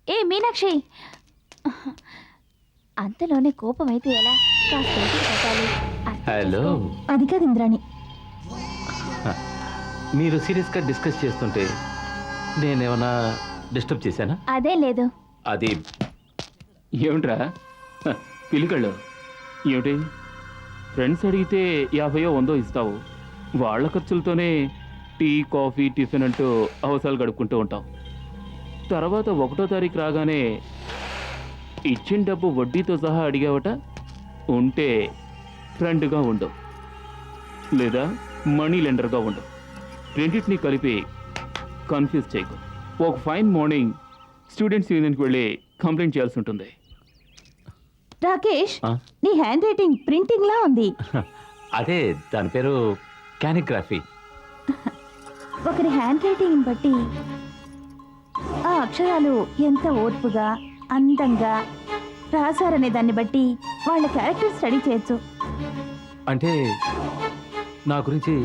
ఏ మీనాక్షి, అంతలోనే కోపం అయితే ఎలా? కాస్త ఓపిక పట్టాలి. హలో. అది కాదు ఇంద్రాణి. మీరు సీరియస్గా డిస్కస్ చేస్తుంటే నేనేమన్నా డిస్టర్బ్ చేశానా? అదే లేదు. అది ఏమిట్రా పిలికళ్ళు ఏమిటి? ఫ్రెండ్స్ అడిగితే 50-100 ఇస్తావు, వాళ్ళ ఖర్చులతోనే టీ కాఫీ టిఫిన్ అంటూ అవసరాలు గడుపుకుంటూ ఉంటావు. తర్వాత 1వ తారీఖు రాగానే ఇచ్చిన డబ్బు వడ్డీతో సహా అడిగావట. ఉంటే ఫ్రెండ్గా ఉండవు, లేదా మనీ లెండర్గా ఉండవు. రెండింటినీ కలిపి కన్ఫ్యూజ్ చేయకు. ఒక ఫైన్ మార్నింగ్ స్టూడెంట్స్ యూనియన్కి వెళ్ళి కంప్లైంట్ చేయాల్సి ఉంటుంది. రాకేష్, నీ హ్యాండ్ రైటింగ్ ప్రింటింగ్ లా ఉంది. అదే, దాని పేరు కాలిగ్రఫీ. ఒకరి హ్యాండ్ రైటింగ్ బట్టి ఆ అక్షరాలు ఎంత ఓర్పుగా అందంగా రాశారనే దాన్ని బట్టి వాళ్ళ క్యారెక్టర్ స్టడీ చేయొచ్చు. అంటే నా గురించి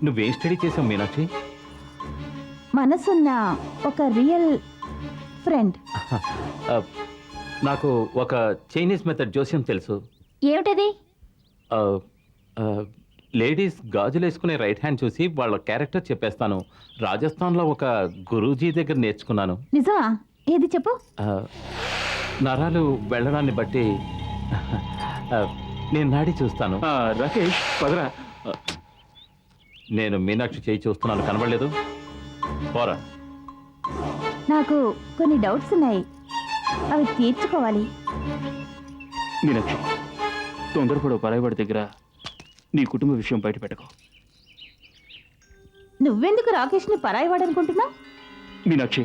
నువ్వేం స్టడీ చేసావు మీనాక్షి? మనసున్న ఒక రియల్ ఫ్రెండ్. నాకు ఒక చైనీస్ మెథడ్ జోస్యం తెలుసు. ఏమిటది? లేడీస్ గాజులు వేసుకునే రైట్ హ్యాండ్ చూసి వాళ్ళ క్యారెక్టర్ చెప్పేస్తాను. రాజస్థాన్లో ఒక గురూజీ దగ్గర నేర్చుకున్నాను. నిజమా? ఏది చెప్పు. నరాలు వెళ్ళడాన్ని బట్టి నేను నాడి చూస్తాను. రాకేష్ పదరా. నేను మీనాక్షి చేయి చూస్తున్నాను, కనబడలేదు. పోరా. నాకు కొన్ని డౌట్స్ ఉన్నాయి, అవి తీర్చుకోవాలి. మీనాక్షి, తొందరపడు పరాయివాడి దగ్గర నీ కుటుంబ విషయం బయట పెట్టకు. నువ్వెందుకు రాకేష్ని పరాయివాడు అనుకుంటున్నావు? మీనాక్షి,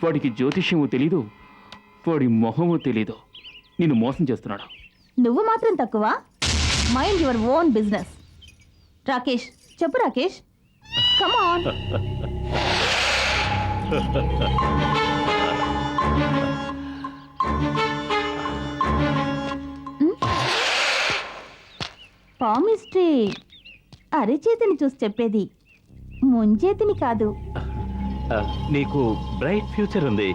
వాడికి జ్యోతిష్యము తెలీదు, వాడి మొహము తెలీదు. నిన్ను మోసం చేస్తున్నాడు. నువ్వు మాత్రం తక్కువ. Mind your own business. Rakesh, చెప్పు రాకేష్, కమ్ ఆన్. పామిస్ట్రీ అరిచేతిని చూసి చెప్పేది, ముంచేతిని కాదు. నీకు బ్రైట్ ఫ్యూచర్ ఉంది.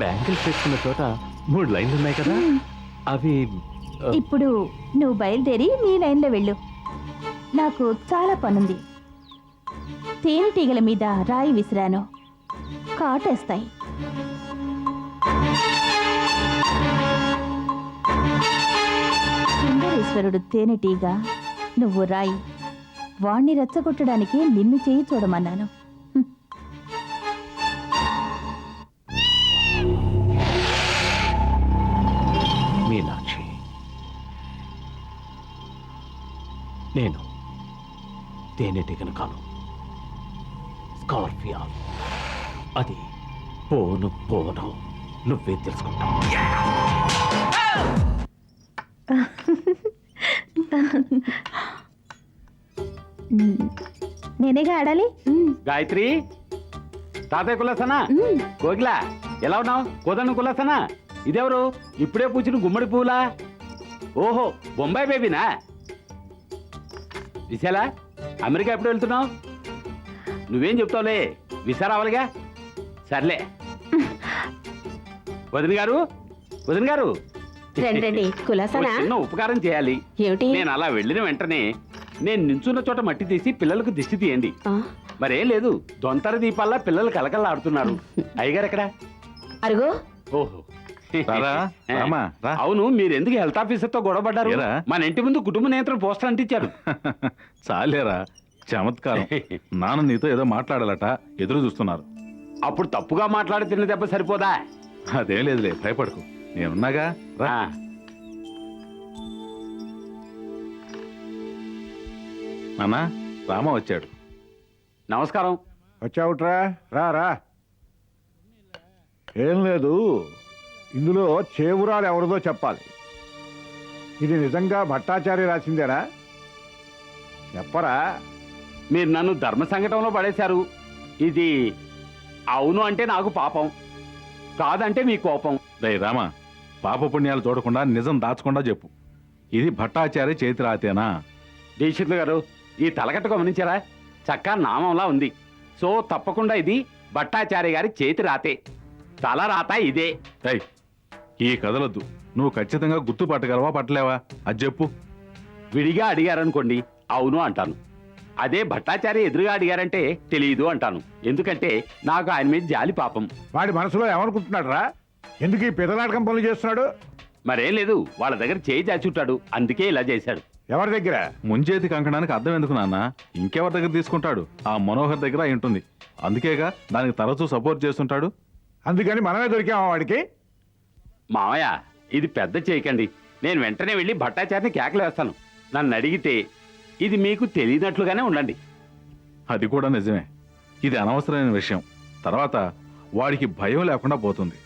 బ్యాంకులు పెట్టుకున్న చోట 3 లైన్లు ఉన్నాయి కదా, అవి ఇప్పుడు నువ్వు బయలుదేరి నీ లైన్లో వెళ్ళు. నాకు చాలా పనుంది. తేనెటీగల మీద రాయి విసిరాను, కాటేస్తాయి. సుందరేశ్వరుడు తేనెటీగ, నువ్వు రాయి. వాణ్ణి రెచ్చగొట్టడానికి నిన్ను చేయి చూడమన్నాను. మీనాక్షి, నేను తేనెటీగను కాను, స్కార్పియా. అది పోను పోను నువ్వే తెలుసుకుంటావు. నేనేగా ఆడాలి. గాయత్రి, తాతయ్య కులాసనా? కోగిలా, ఎలా ఉన్నావు? కోదన్న కులాసనా? ఇదెవరు ఇప్పుడే పూచిన గుమ్మడి పువ్వులా? ఓహో, బొంబాయి బేబీనా? విశాల, అమెరికా ఎప్పుడు వెళ్తున్నావు? నువ్వేం చెప్తావులే, విసా రావాలిగా. సర్లే. వదిన గారు, వదిన గారు, రండి. కులాసానా? చిన్న ఉపకారం చేయాలి. ఏమిటి? నేను అలా వెళ్ళిన వెంటనే నేను నించున్న చోట మట్టి తీసి పిల్లలకు దిష్టి తీయండి. మరేం లేదు, దొంతర దీపాల్లా పిల్లలు కలకల్లా ఆడుతున్నారు. అయ్యగారు ఎక్కడ? అరుగో. ఓహో, అవును, మీరు ఎందుకు హెల్త్ ఆఫీసర్ తో గొడవపడ్డారు? మన ఇంటి ముందు కుటుంబ నియంత్రణ పోస్టర్ అంటించారు. చాలేరా చమత్కారం. నాన్న నీతో ఏదో మాట్లాడాలట, ఎదురు చూస్తున్నారు. అప్పుడు తప్పుగా మాట్లాడి తిన్న దెబ్బ సరిపోదా? అదేం లేదులే, భయపడకు, నేనున్నాగా. రా. నాన్న, రామ వచ్చాడు. నమస్కారం. వచ్చావుట్రా, రా రా. ఏం లేదు, ఇందులో చేవురాలు ఎవరిదో చెప్పాలి. ఇది నిజంగా భట్టాచారి రాసిందేనా? చెప్పరా. మీరు నన్ను ధర్మ సంకటంలో పడేశారు. ఇది అవును అంటే నాకు పాపం, కాదంటే మీ కోపం. రే రామ, పాప పుణ్యాలు చూడకుండా నిజం దాచకుండా చెప్పు. ఇది భట్టాచారి చేతి రాతేనా? దీక్షితులు గారు, ఈ తలకట్టు గమనించారా? చక్కా నామంలా ఉంది. సో తప్పకుండా ఇది భట్టాచారి గారి చేతి రాతే. తల రాత ఇదే. ఏయ్, ఈ కదలొద్దు. నువ్వు ఖచ్చితంగా గుర్తుపట్టగలవా పట్టలేవా అది చెప్పు. విడిగా అడిగారనుకోండి అవును అంటాను. అదే భట్టాచారి ఎదురుగా అడిగారంటే తెలియదు అంటాను. ఎందుకంటే నాకు ఆయన మీద జాలి పాపం. వాడి మనసులో ఏమనుకుంటున్నాడు రా? ఎందుకు ఈ పిదనాటకం పనులు చేస్తున్నాడు? మరేం లేదు, వాళ్ళ దగ్గర చేయి చాచుంటాడు, అందుకే ఇలా చేశాడు. ఎవరి దగ్గర? ముంచేతి కంకణానికి అర్థం ఎందుకు నాన్న? ఇంకెవరి దగ్గర తీసుకుంటాడు? ఆ మనోహర్ దగ్గర అయి ఉంటుంది. అందుకేగా దానికి తరచూ సపోర్ట్ చేస్తుంటాడు. అందుకని మనమే దొరికామా వాడికి? మావయ్య, ఇది పెద్ద చేయకండి. నేను వెంటనే వెళ్ళి భట్టాచారిని కేకలు వేస్తాను. నన్ను అడిగితే ఇది మీకు తెలియనట్లుగానే ఉండండి. అది కూడా నిజమే. ఇది అనవసరమైన విషయం. తర్వాత వాడికి భయం లేకుండా పోతుంది.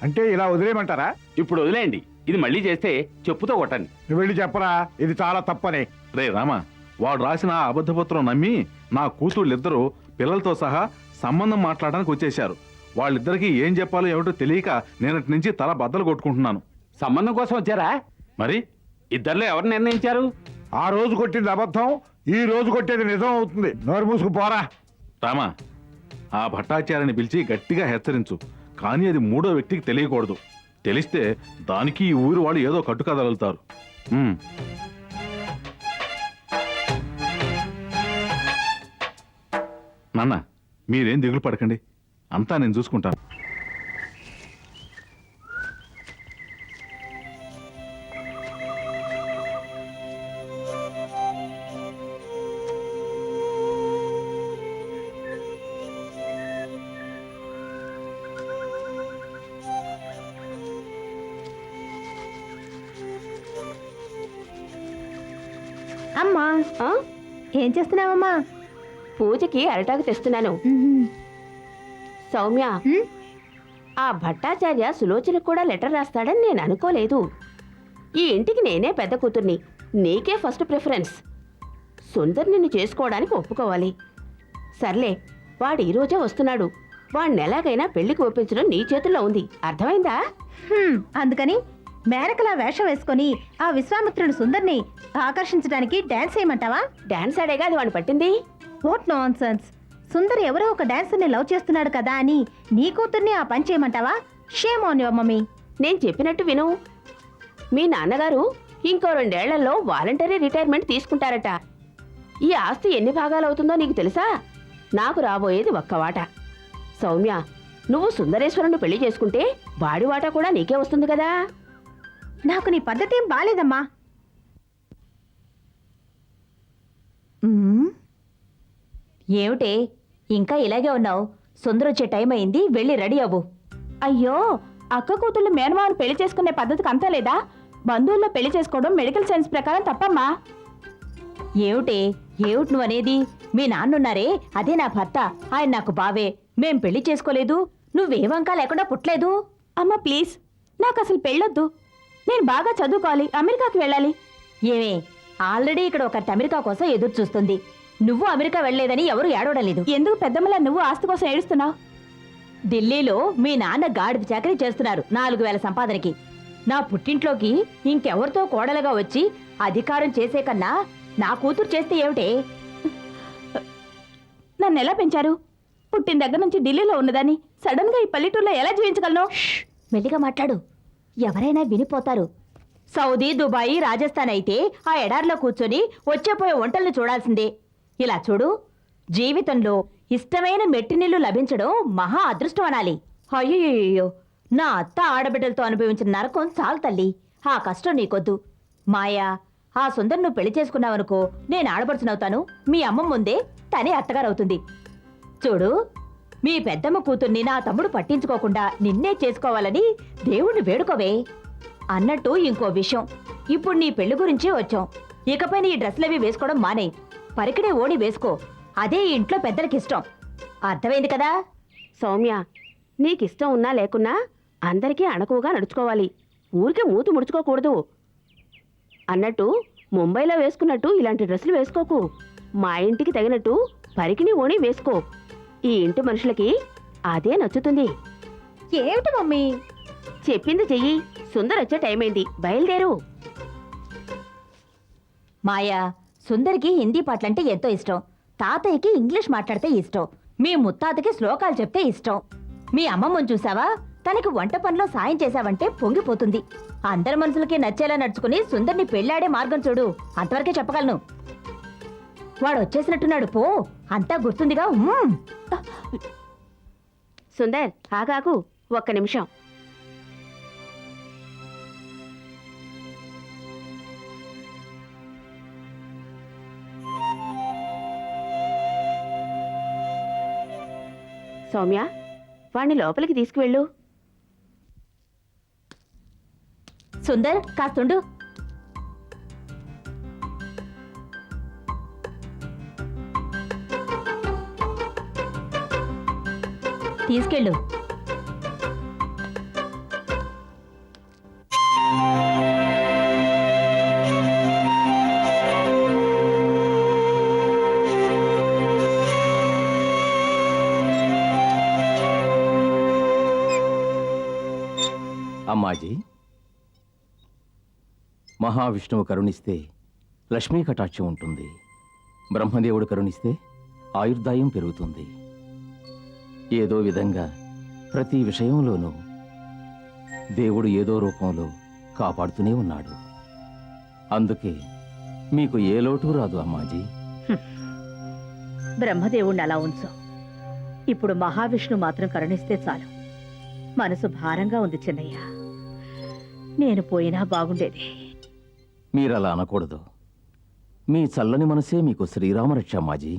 అంటే ఇలా వదిలేయమంటారా? ఇప్పుడు వదిలేయండి. ఇది మళ్ళీ చేస్తే చెప్పుతో కొట్టండి. నువ్వు వెళ్ళి చెప్పరా ఇది చాలా తప్పని. రే రామా, వాడు రాసిన ఆ అబద్ధపత్రం నమ్మి నా కూతుళ్ళిద్దరూ పిల్లలతో సహా సంబంధం మాట్లాడడానికి వచ్చేశారు. వాళ్ళిద్దరికీ ఏం చెప్పాలో ఏమిటో తెలియక నేనటి నుంచి తల బద్దలు కొట్టుకుంటున్నాను. సంబంధం కోసం వచ్చారా? మరి ఇద్దరిలో ఎవరు నిర్ణయించారు? ఆ రోజు కొట్టింది అబద్ధం, ఈ రోజు కొట్టేది నిజం అవుతుంది. నోరు మూసుకు పోరా. రామా, ఆ భట్టాచార్యని పిలిచి గట్టిగా హెచ్చరించు. కానీ అది మూడో వ్యక్తికి తెలియకూడదు. తెలిస్తే దానికి ఈ ఊరు వాళ్ళు ఏదో కట్టుకదలుతారు. నాన్న, మీరేం దిగులు పడకండి, అంతా నేను చూసుకుంటాను. అమ్మా, ఆ? ఏం చేస్తున్నావమ్మా? పూజకి అరటాకు తెస్తున్నాను. సౌమ్య, ఆ భట్టాచార్య సులోచనకు కూడా లెటర్ రాస్తాడని నేను అనుకోలేదు. ఈ ఇంటికి నేనే పెద్ద కూతుర్ని, నీకే ఫస్ట్ ప్రిఫరెన్స్. సుందర్ నిన్ను చేసుకోవడానికి ఒప్పుకోవాలి. సర్లే, వాడు ఈ రోజే వస్తున్నాడు. వాడిని ఎలాగైనా పెళ్లికి ఒప్పించడం నీ చేతుల్లో ఉంది. అర్థమైందా? అందుకని మేనకలా వేషం వేసుకొని ఆ విశ్వామిత్రుడు సుందర్ని ఆకర్షించడానికి డాన్స్ చేయమంటావా? డాన్స్ ఆడేగా అది వాడిని పట్టింది. What nonsense! సుందర్ ఎవరో ఒక డాన్సర్ని లవ్ చేస్తున్నాడు కదా అని నీ కూతుర్ని ఆ పని చేయమంటావా? Shame on your mummy. నేను చెప్పినట్టు విను. మీ నాన్నగారు ఇంకో 2 ఏళ్లలో వాలంటరీ రిటైర్మెంట్ తీసుకుంటారట. ఈ ఆస్తి ఎన్ని భాగాలవుతుందో నీకు తెలుసా? నాకు రాబోయేది ఒక్క వాట. సౌమ్య, నువ్వు సుందరేశ్వరుని పెళ్లి చేసుకుంటే వాడి వాటా కూడా నీకే వస్తుంది కదా. నాకు నీ పద్ధతి ఏం బాలేదమ్మా. ఏమిటే ఇంకా ఇలాగే ఉన్నావు? సుందర్ వచ్చే టైం అయింది, వెళ్ళి రెడీ అవ్వు. అయ్యో, అక్క కూతుళ్ళు మేనమావని పెళ్లి చేసుకునే పద్ధతికి అంతా లేదా? బంధువుల్లో పెళ్లి చేసుకోవడం మెడికల్ సైన్స్ ప్రకారం తప్పమ్మా. ఏమిటి నువ్వు అనేది? మీ నాన్నున్నారే, అదే నా భర్త. ఆయన నాకు బావే. మేం పెళ్లి చేసుకోలేదు, నువ్వే వంక లేకుండా పుట్టలేదు. అమ్మ ప్లీజ్, నాకు అసలు పెళ్ళొద్దు. నేను బాగా చదువుకోవాలి, అమెరికాకి వెళ్ళాలి. ఏమే, ఆల్రెడీ ఇక్కడ ఒక అమెరికా కోసం ఎదురు చూస్తుంది. నువ్వు అమెరికా వెళ్ళలేదని ఎవరు ఏడవడలేదు. ఎందుకు పెద్దమ్మలా నువ్వు ఆస్తి కోసం ఏడుస్తున్నావు? ఢిల్లీలో మీ నాన్న గాడిద చాకరీ చేస్తున్నారు 4000 సంపాదనకి. నా పుట్టింట్లోకి ఇంకెవరితో కోడలుగా వచ్చి అధికారం చేసే కన్నా నా కూతురు చేస్తే ఏమిటే? నన్ను ఎలా పెంచారు? పుట్టిన దగ్గర నుంచి ఢిల్లీలో ఉన్నదాన్ని సడన్ గా ఈ పల్లెటూరులో ఎలా జీవించగలను? మెల్లిగా మాట్లాడు, ఎవరైనా వినిపోతారు. సౌదీ, దుబాయి, రాజస్థాన్ అయితే ఆ ఎడార్లో కూర్చొని వచ్చేపోయే వంటల్ని చూడాల్సిందే. ఇలా చూడు, జీవితంలో ఇష్టమైన మెట్టినిల్లు లభించడం మహా అదృష్టం అనాలి. అయ్యో, నా అత్త ఆడబిడ్డలతో అనుభవించిన నరకం చాలు తల్లి. ఆ కష్టం నీకొద్దు. మాయా, ఆ సుందర్ నువ్వు పెళ్లి చేసుకున్నావనుకో, నేను ఆడపడుచునవుతాను. మీ అమ్మ ముందే తనే అత్తగారవుతుంది. చూడు, మీ పెద్దమ్మ కూతుర్ని నా తమ్ముడు పట్టించుకోకుండా నిన్నే చేసుకోవాలని దేవుణ్ణి వేడుకోవే. అన్నట్టు ఇంకో విషయం, ఇప్పుడు నీ పెళ్లి గురించి వచ్చాం. ఇకపై నీ డ్రెస్సులవి వేసుకోవడం మానేయ్. పరికిడే ఓడి వేసుకో. అదే ఈ ఇంట్లో పెద్దలకిష్టం. అర్థమైంది కదా? సౌమ్య, నీకిష్టం ఉన్నా లేకున్నా అందరికీ అణకువగా నడుచుకోవాలి. ఊరికే మూతి ముడుచుకోకూడదు. అన్నట్టు ముంబైలో వేసుకున్నట్టు ఇలాంటి డ్రెస్సులు వేసుకోకు. మా ఇంటికి తగినట్టు పరికిణి ఓణి వేసుకో. ఈ ఇంటి మనుషులకి అదే నచ్చుతుంది. ఏమిటి మమ్మీ? చెప్పింది చెయ్యి. సుందర్ వచ్చే టైం అయింది, బయలుదేరు. మాయా, సుందరికి హిందీ పాటలంటే ఎంతో ఇష్టం. తాతయ్యకి ఇంగ్లీష్ మాట్లాడితే ఇష్టం. మీ ముత్తాతకి శ్లోకాలు చెప్తే ఇష్టం. మీ అమ్మమ్మని చూసావా? తనకి వంట పనిలో సాయం చేశావంటే పొంగిపోతుంది. అందరి మనుషులకి నచ్చేలా నడుచుకుని సుందర్ని పెళ్ళాడే మార్గం చూడు. అంతవరకే చెప్పగలను. వాడు వచ్చేసినట్టున్నాడు, పో. అంతా గుర్తుందిగా. సుందర్ ఆగాకు, ఒక్క నిమిషం. సౌమ్య, వాణ్ణి లోపలికి తీసుకువెళ్ళు. సుందర్, కాస్తుండు. తీసుకెళ్ళు. అమ్మాజీ, మహావిష్ణువు కరుణిస్తే లక్ష్మీ కటాక్షం ఉంటుంది. బ్రహ్మదేవుడు కరుణిస్తే ఆయుర్దాయం పెరుగుతుంది. ఏదో విధంగా ప్రతి విషయంలోనూ దేవుడు ఏదో రూపంలో కాపాడుతూనే ఉన్నాడు. అందుకే మీకు ఏ లోటు రాదు అమ్మాజీ. బ్రహ్మదేవుణ్ణి అలా ఉంచు. ఇప్పుడు మహావిష్ణు మాత్రం కరుణిస్తే చాలు. మనసు భారంగా ఉంది చిన్నయ్య. నేను పోయినా బాగుండేది. మీరలా అనకూడదు. మీ చల్లని మనసే మీకు శ్రీరామరక్ష అమ్మాజీ.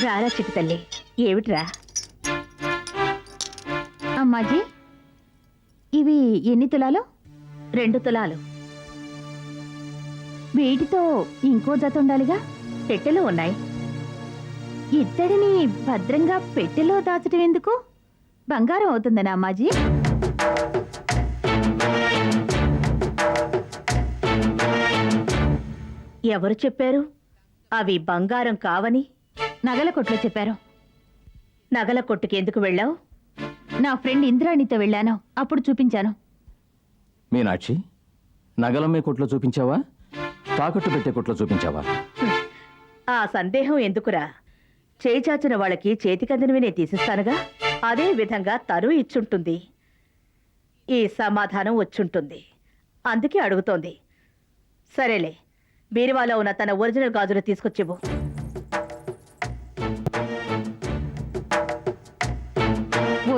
రారా చిట్టి తల్లి. ఏమిట్రా? అమ్మాజీ, ఇవి ఎన్ని తులాలు? 2 తులాలు. వీటితో ఇంకో జత ఉండాలిగా? పెట్టెలో ఉన్నాయి. ఇత్తడిని భద్రంగా పెట్టెలో దాచడం ఎందుకు? బంగారం అవుతుందనా అమ్మాజీ? ఎవరు చెప్పారు అవి బంగారం కావని? నగల కొట్లో చెప్పారు. నగల కొట్టుకి ఎందుకు వెళ్ళావు? నా ఫ్రెండ్ ఇంద్రాణితో వెళ్ళాను, అప్పుడు చూపించాను. మీనాక్షి, నగలమ్మే కొట్లో చూపించావా, తాకట్టు పెట్టే కొట్లో చూపించావా? ఆ సందేహం ఎందుకురా? చేయి చాచిన వాళ్ళకి చేతికందినవి నేను తీసిస్తానుగా. అదే విధంగా తను ఇచ్చుంటుంది. ఈ సమాధానం వచ్చుంటుంది. అందుకే అడుగుతోంది. సరేలే, బీరువాలో ఉన్న తన ఒరిజినల్ గాజులు తీసుకొచ్చివ్వు.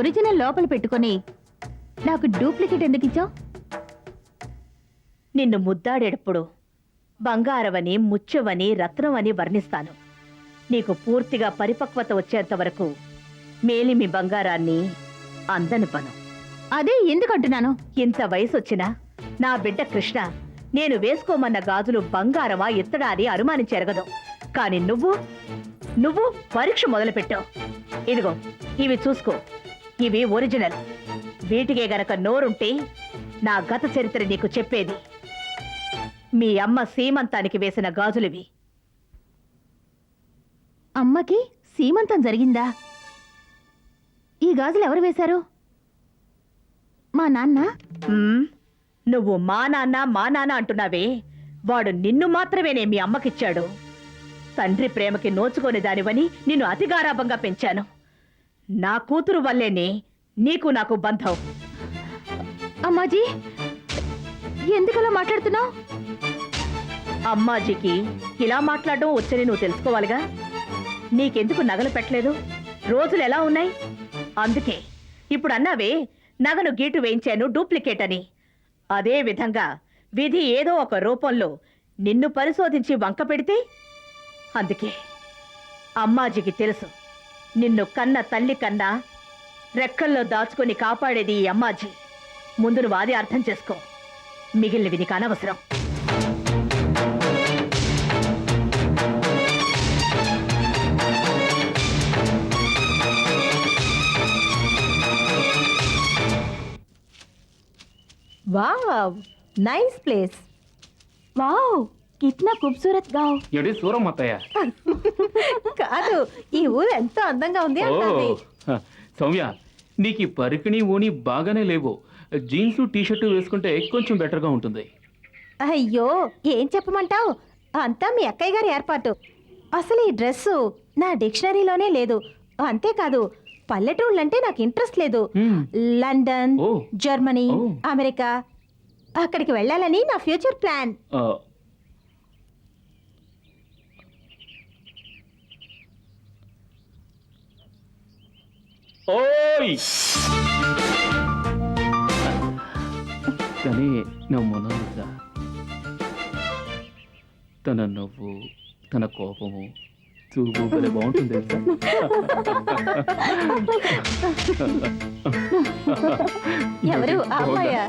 ఒరిజినల్ లోపల పెట్టుకొని నాకు డూప్లికేట్ ఎందుకు ఇచ్చావు? నిన్ను ముద్దాడేటప్పుడు బంగారమని, ముత్యమని, రత్నమని వర్ణిస్తాను. నీకు పూర్తిగా పరిపక్వత వచ్చేంత వరకు మేలిమి బంగారాన్ని అందనిపను. అదే ఎందుకంటున్నాను? ఇంత వయసు వచ్చినా నా బిడ్డ కృష్ణ నేను వేసుకోమన్న గాజులు బంగారమా ఇత్తడా అని అనుమానించెరగదు. కానీ నువ్వు పరీక్ష మొదలుపెట్టావు. ఇదిగో, ఇవి చూసుకో. ఇవి ఒరిజినల్. వీటికే గనక నోరుంటే నా గత చరిత్ర నీకు చెప్పేది. మీ అమ్మ సీమంతానికి వేసిన గాజులివి. అమ్మకి సీమంతం జరిగిందా? ఈ గాజులు ఎవరు వేశారు? మా నాన్న? నువ్వు మా నాన్న అంటున్నావే, వాడు నిన్ను మాత్రమేనే మీ అమ్మకిచ్చాడు. తండ్రి ప్రేమకి నోచుకొని దానివని నిన్ను అతిగారాభంగా పెంచాను. నా కూతురు వల్లేనే నీకు నాకు బంధం. అమ్మాజీ, ఎందుకలా మాట్లాడుతున్నావు? అమ్మాజీకి ఇలా మాట్లాడడం వచ్చని నువ్వు తెలుసుకోవాలిగా. నీకెందుకు నగలు పెట్టలేదు? రోజులు ఎలా ఉన్నాయి? అందుకే ఇప్పుడు అన్నావే నగను గీటు వేయించాను డూప్లికేట్ అని. అదే విధంగా విధి ఏదో ఒక రూపంలో నిన్ను పరిశోధించి వంక పెడితే, అందుకే అమ్మాజీకి తెలుసు నిన్ను కన్న తల్లి కన్నా రెక్కల్లో దాచుకొని కాపాడేది ఈ అమ్మాజీ. ముందు నువ్వు అది అర్థం చేసుకో. మిగిలినవి నీకు అనవసరం. Wow, nice place. వావ్, కిట్నా ఖూబ్సూరత్ గావ్. ఎడి సూరం అత్తయ్య. కాదు, ఈ ఊరు ఎంతో అందంగా ఉంది ఓ, అంటుంది. సౌమ్య, నీకు ఈ పరికిణి ఓని బాగానే లేవు. జీన్స్ టీ-షర్టు వేసుకుంటే కొంచెం బెటర్గా ఉంటుంది. అయ్యో ఏం చెప్పమంటావు, అంతా మీ అక్కయ్య గారి ఏర్పాటు. అసలు ఈ డ్రెస్సు నా డిక్షనరీలోనే లేదు. అంతేకాదు పల్లెటూళ్ళంటే నాకు ఇంట్రెస్ట్ లేదు. లండన్, ఓ. జర్మనీ, ఓ. అమెరికా అక్కడికి వెళ్ళాలని నా ఫ్యూచర్ ప్లాన్. ఓయ్ కానీ నా మొనాలిసా, తన నవ్వు, తన కోపము, చూపు భలే బాగుంటుంది తెలుసా? ఎవరు ఆ అమ్మాయా?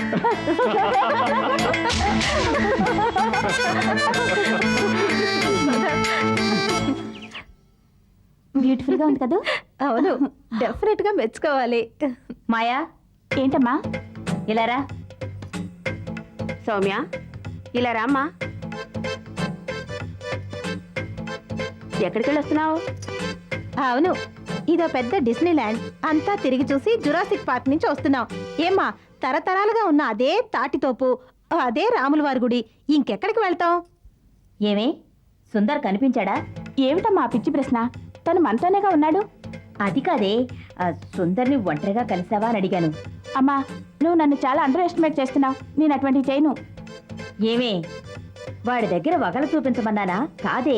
బ్యూటిఫుల్ గా ఉంది కదా. అవును, డెఫినెట్ గా మెచ్చుకోవాలి. మాయా ఏంటమ్మా? ఇలా రా. సౌమ్య, ఇలా రామ్మా. ఎక్కడికి వెళ్ళొస్తున్నావు? అవును, ఇదో పెద్ద డిస్నీ ల్యాండ్. అంతా తిరిగి చూసి జురాసిక్ పార్క్ నుంచి వస్తున్నాం. ఏమ్మా, తరతరాలుగా ఉన్న అదే తాటితోపు, అదే రాముల వారి గుడి, ఇంకెక్కడికి వెళ్తాం? ఏమే సుందర్ కనిపించాడా? ఏమిటమ్మా పిచ్చి ప్రశ్న? తను మనతోనేగా ఉన్నాడు. అది కాదే, సుందర్ని ఒంటరిగా కలిసావా అని అడిగాను. అమ్మా, నువ్వు నన్ను చాలా అండర్ ఎస్టిమేట్ చేస్తున్నావు. నేను అటువంటివి చేయను. ఏమే, వాడి దగ్గర వగలు చూపించమన్నానా? కాదే,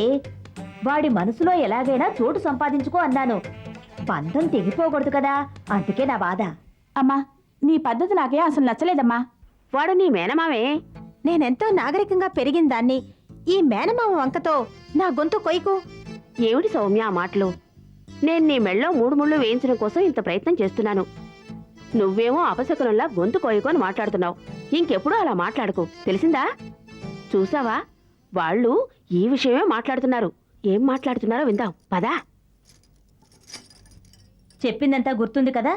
వాడి మనసులో ఎలాగైనా చోటు సంపాదించుకో అన్నాను. బంధం తెగిపోకూడదు కదా, అందుకే నా బాధ. అమ్మా, నీ పద్ధతి నాకే అసలు నచ్చలేదమ్మా. వాడు నీ మేనమావే. నేనెంతో నాగరికంగా పెరిగిన దాన్ని ఈ మేనమామ వంకతో నా గొంతు కొయ్యకు. ఏమిటి సౌమ్య ఆ మాటలు? నేను నీ మెళ్ళో 3 ముళ్ళు వేయించడం కోసం ఇంత ప్రయత్నం చేస్తున్నాను. నువ్వేమో అపశకునంలా గొంతు కోయుకొని మాట్లాడుతున్నావు. ఇంకెప్పుడు అలా మాట్లాడకు, తెలిసిందా? చూసావా, వాళ్ళు ఈ విషయమే మాట్లాడుతున్నారు. ఏం మాట్లాడుతున్నారో విందాం పదా. చెప్పిందంతా గుర్తుంది కదా?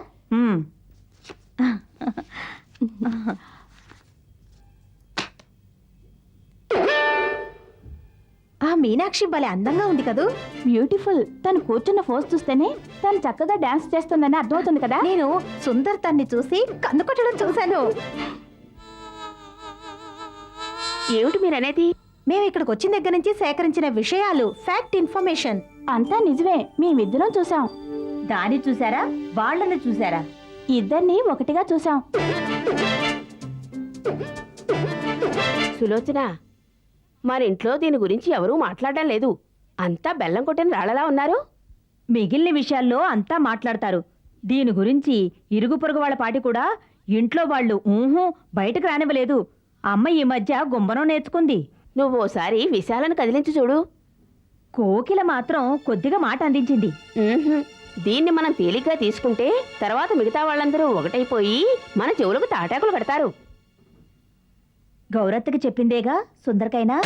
ఆ మీనాక్షి భలే అందంగా ఉంది కదూ. బ్యూటిఫుల్. తను కూర్చున్న ఫోజ్ చూస్తేనే తను చక్కగా డాన్స్ చేస్తుందని అర్థమవుతుంది కదా. నేను సుందర్ తన్ని చూసి కన్ను కొట్టడం చూశాను. ఏమిటి మీరనేది? మేము ఇక్కడికి వచ్చిన దగ్గర నుంచి సేకరించిన విషయాలు, ఫ్యాక్ట్ ఇన్ఫర్మేషన్ అంతా నిజమే. మేమిద్దరం చూసాం. దాన్ని చూసారా, వాళ్ళని చూసారా? ఇద్దరిని ఒకటిగా చూసాం. సులోచన, మరింట్లో దీని గురించి ఎవరూ మాట్లాడడం లేదు. అంతా బెల్లం కొట్టిన రాళ్ళలా ఉన్నారు. మిగిలిన విషయాల్లో అంతా మాట్లాడతారు. దీని గురించి ఇరుగు పొరుగు వాళ్ళ పాటి కూడా ఇంట్లో వాళ్ళు బయటకు రానివ్వలేదు. అమ్మ ఈ మధ్య గుంబనం నేర్చుకుంది. నువ్వు ఓసారి విశాలను కదిలించి చూడు. కోకిల మాత్రం కొద్దిగా మాట అందించింది. ఉహుం. దీన్ని మనం తేలిగ్గా తీసుకుంటే తర్వాత మిగతా వాళ్ళందరూ ఒకటైపోయి మన చెవులకు తాటాకులు కడతారు. గౌరత్తకి చెప్పిందేగా సుందర్కైనా.